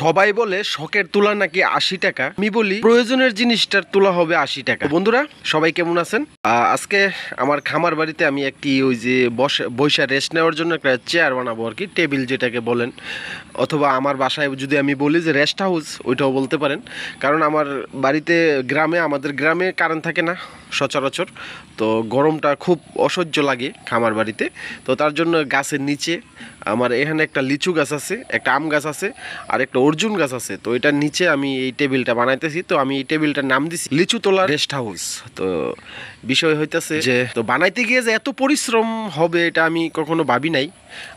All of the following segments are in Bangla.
সবাই বলে শখের তুলা নাকি ৮০ টাকা, আমি বলি প্রয়োজনের জিনিসটার তুলা হবে ৮০ টাকা। বন্ধুরা সবাই কেমন আছেন? আজকে আমার খামার বাড়িতে আমি একটি ওই যে বৈশা রেস্ট নেওয়ার জন্য একটা চেয়ার বানাবো আর কি, টেবিল যেটাকে বলেন, অথবা আমার বাসায় যদি আমি বলি যে রেস্ট হাউস ওইটাও বলতে পারেন। কারণ আমার বাড়িতে আমাদের গ্রামে কারেন্ট থাকে না সচরাচর, তো গরমটা খুব অসহ্য লাগে খামার বাড়িতে। তো তার জন্য গাছের নিচে আমার এখানে একটা লিচু গাছ আছে, একটা আম গাছ আছে, আর একটা অর্জুন গাছ আছে। তো এটার নিচে আমি এই টেবিলটা বানাইতেছি। তো আমি এই টেবিলটার নাম দিছি লিচু তোলা রেস্ট হাউস। তো বিষয় হইতেছে যে তো বানাইতে গিয়ে যে এত পরিশ্রম হবে এটা আমি কখনো ভাবি নাই।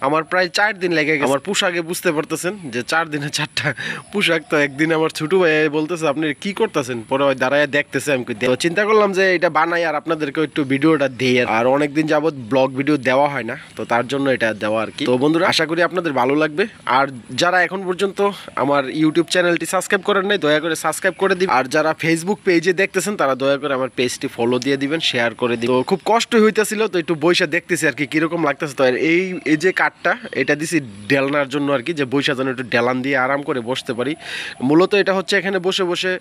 আমার প্রায় 4 দিন লেগে গেছে। আমার পোশাকে বুঝতে পারতেছেন যে 4 দিনে 4টা পোশাক। তো একদিন আমার ছোট ভাই বলতেছে আপনি কি করতেছেন, পরে দাঁড়ায় দেখতেছে। আমি তো চিন্তা করলাম যে এটা বানাই আর আপনাদেরকে একটু ভিডিওটা দেই। আর অনেকদিন যাবত ব্লগ ভিডিও দেওয়া হয় না, তো তার জন্য এটা দেওয়া আর কি। তো বন্ধুরা আশা করি আপনাদের ভালো লাগবে। আর যারা এখন পর্যন্ত আমার ইউটিউব চ্যানেলটি সাবস্ক্রাইব করেন নাই দয়া করে সাবস্ক্রাইব করে দিবেন। আর যারা ফেসবুক পেজে দেখতেছেন তারা দয়া করে আমার পেজটি ফলো দিয়ে দিবেন, শেয়ার করে দিবেন। তো খুব কষ্ট হইতেছিল, তো একটু বৈশা দেখতেছি আর কি কিরকম লাগতেছে। তো এই যে কাঠটা এটা দিছি ডেলনার জন্য আর কি, যে বৈশা যেন একটু ডেলান দিয়ে আরাম করে বসতে পারি। মূলত এটা হচ্ছে এখানে বসে বসে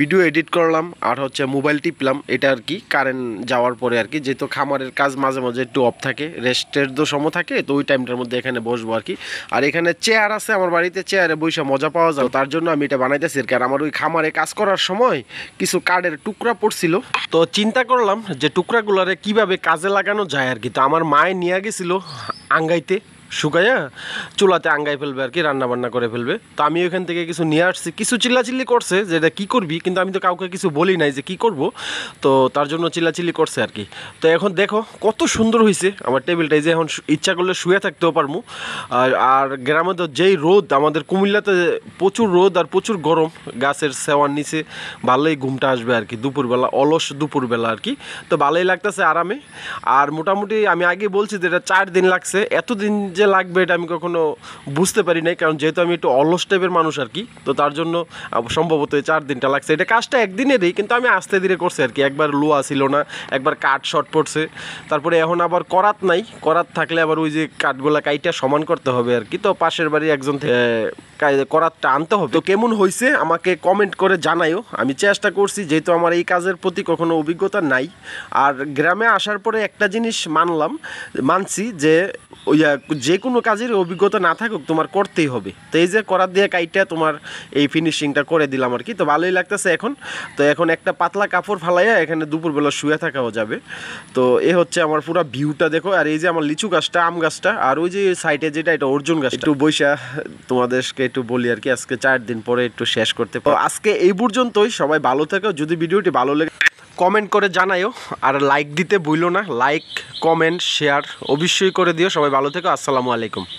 ভিডিও এডিট করলাম আর হচ্ছে মোবাইল টিপলাম, এটা আর কি কারেন্ট যাওয়ার পরে আর কি। যেহেতু খামারের কাজ মাঝে মাঝে একটু অফ থাকে, রেস্টের তো সময় থাকে, তো ওই টাইমটার মধ্যে এখানে বসবো আর কি। আর এখানে চেয়ার আছে আমার বাড়িতে, চেয়ারে বসে মজা পাওয়া যায়, তার জন্য আমি এটা বানাইতেছি আর কি। আর আমার ওই খামারে কাজ করার সময় কিছু কাঠের টুকরা পড়ছিল, তো চিন্তা করলাম যে টুকরাগুলারে কিভাবে কাজে লাগানো যায় আর কি। তো আমার মায়ে নিয়ে গেছিল আঙ্গাইতে, শুকাইয়া চুলাতে আঙ্গাই ফেলবে আর কি, রান্না বান্না করে ফেলবে। তো আমি ওইখান থেকে কিছু নিয়ে আসছি, কিছু চিল্লাচিল্লি করছে যে এটা কী করবি, কিন্তু আমি তো কাউকে কিছু বলি নাই যে কী করব, তো তার জন্য চিল্লাচিল্লি করছে আর কি। তো এখন দেখো কত সুন্দর হয়েছে আমার টেবিলটা, যে এখন ইচ্ছা করলে শুয়ে থাকতেও পারবো। আর গ্রামে তো যেই রোদ, আমাদের কুমিল্লাতে প্রচুর রোদ আর প্রচুর গরম, গাছের সেওয়ার নিচে ভালোই ঘুমটা আসবে আর কি দুপুরবেলা, অলস দুপুরবেলা আর কি। তো ভালোই লাগতেছে আরামে। আর মোটামুটি আমি আগে বলছি যে এটা 4 দিন লাগছে, এতদিন যে লাগবে এটা আমি কখনো বুঝতে পারি নাই, কারণ যেহেতু আমি একটু অলস টাইপের মানুষ আর কি, তো তার জন্য সম্ভবত 4 দিনটা লাগছে। এটা কাজটা একদিনেরই, কিন্তু আমি আস্তে ধীরে করছি আর কি। একবার লোয়া ছিল না, একবার কাঠ শর্ট পড়ছে, তারপরে এখন আবার করাত নাই, করাত থাকলে আবার ওই যে কাঠগুলা কাইটা সমান করতে হবে আর কি। তো পাশের বাড়ি একজন করাতটা আনতে হবে। তো কেমন হয়েছে আমাকে কমেন্ট করে জানাইও। আমি চেষ্টা করছি, যেহেতু আমার এই কাজের প্রতি কখনো অভিজ্ঞতা নাই। আর গ্রামে আসার পরে একটা জিনিস মানছি যে ওই যে কোনো কাজের অভিজ্ঞতা না থাকুক তোমার করতেই হবে। তো এই যে করাত দিয়ে কাইটা তোমার এই ফিনিশিংটা করে দিলাম আর কি। তো ভালোই লাগতেছে এখন। তো এখন একটা পাতলা কাপড় ফালাইয়া এখানে দুপুরবেলা শুয়ে থাকাও যাবে। তো এ হচ্ছে আমার পুরো ভিউটা দেখো। আর এই যে আমার লিচু গাছটা, আম গাছটা, আর ওই যে সাইডে যেটা এটা অর্জুন গাছ। একটু বৈশা তোমাদেরকে একটু বলি আর কি, আজকে 4 দিন পরে একটু শেষ করতে পারো। আজকে এই পর্যন্তই, সবাই ভালো থেকো। যদি ভিডিওটি ভালো লাগে কমেন্ট করে জানাইও, আর লাইক দিতে ভুলো না। লাইক, কমেন্ট, শেয়ার অবশ্যই করে দিও। সবাই ভালো থেকো। আসসালামু আলাইকুম।